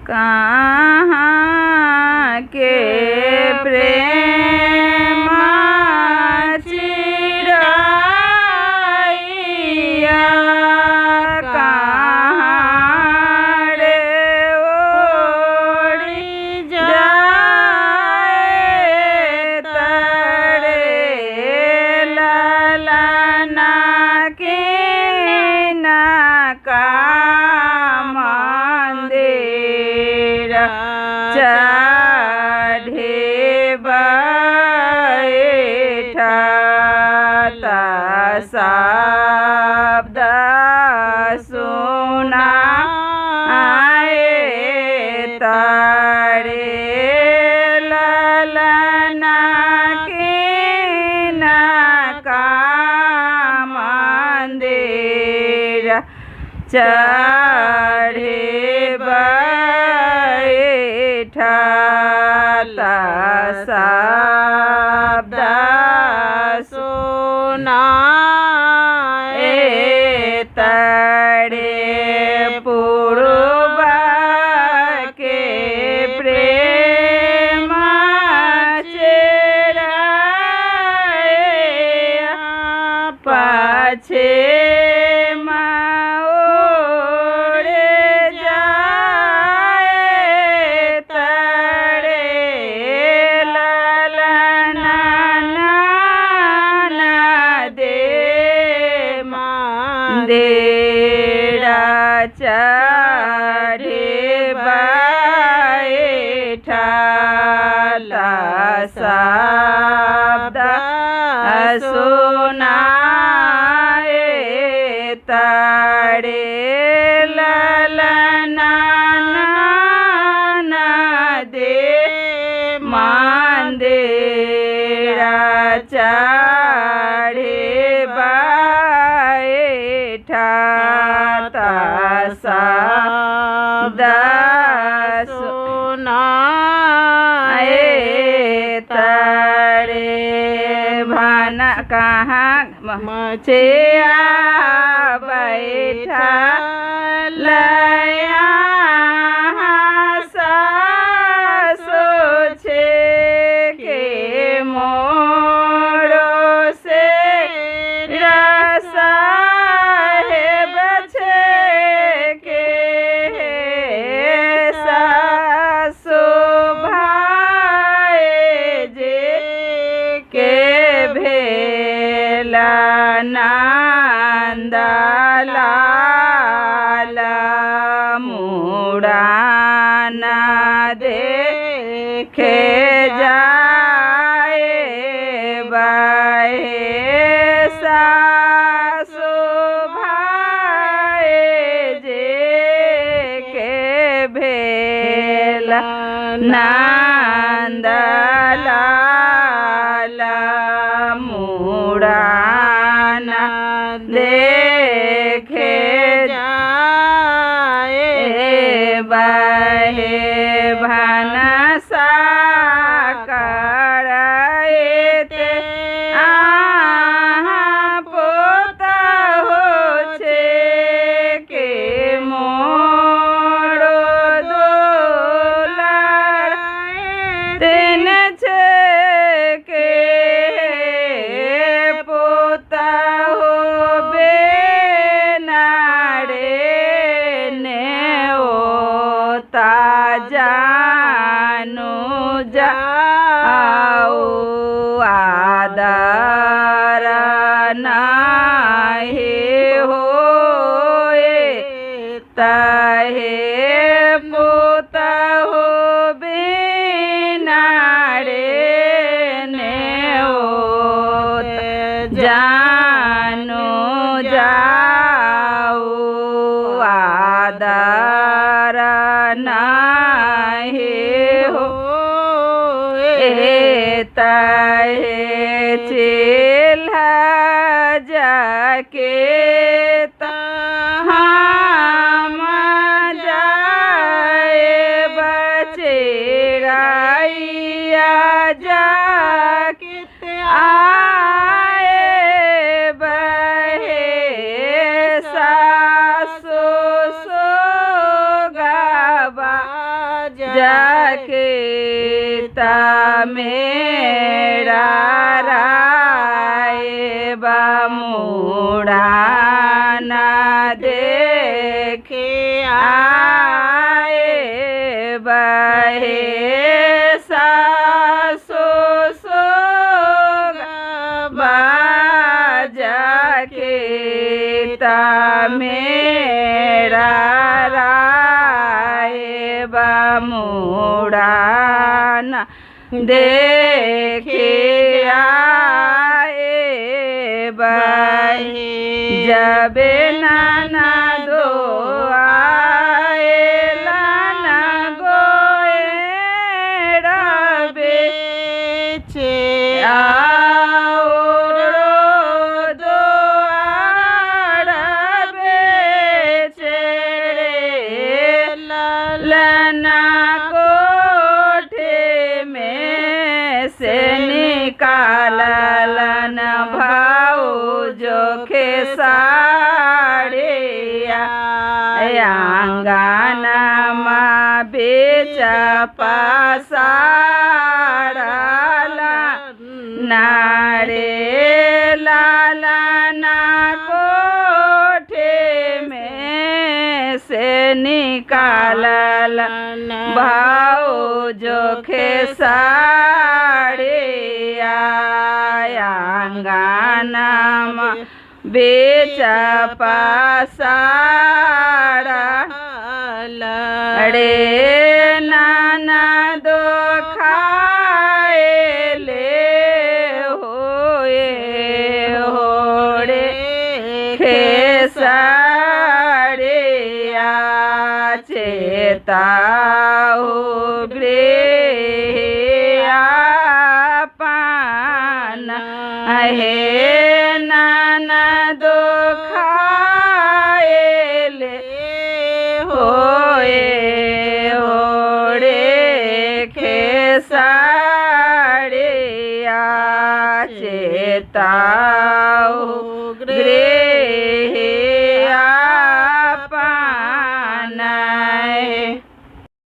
कहाँ के प्रेम चिड़ैया कहाँ रे उड़ी जाए तरे ललना के का मंदिर चढ़े बैठा शब्द सुना आए तारे ललना के का मंदिर चढ़े बैठा शब्द सुनाए तड़े पूर्व के प्रेम चिड़ैया पाछे देरा चढ़े बैठा शब्द सुनाए तड़े ललना दे मंदिरा चढ़े शब्द सुनाए तड़े भन कहाँ मछिया बैठा लया सोचे के मोड़ो से रसा नंदलाल मुड़ाना देखे जाए बहे सासु भाई जे के भेला नंदलाल मुड़ाना देखे जाए बहे भनसा करते पोता हो छे के मोड़ो दोलार तेन छे के पोता हो जानू जाओ आदर नाही होए तहे पुत हो बिना रे ने जानू जाओ आदर नाही तहे चिल्हा जाके हम जाए बचेराइया जाके आए बहे सासु सोगाबा जाके ता मेरा राय बामुड़ा न देखे आए बहे सासो सोग जाके ता मेरा राय बामुड़ा न देखे आए बहे जबे नाना दो आए लाना गोए बेचे लना कोठे में से निकालन भाव जो खेसाड़े आंगना माँ बेचा पासाड़ा नारे लालना कोठे में से निकालल भाव जो खेसाड़े आंगना बेचा पासाड़ा रे नाना दो खाए ले होए होड़े खेसाड़े चेता उगरे पान हे नाना दो खाए ले होए होड़े खेसाड़े चेता उगरे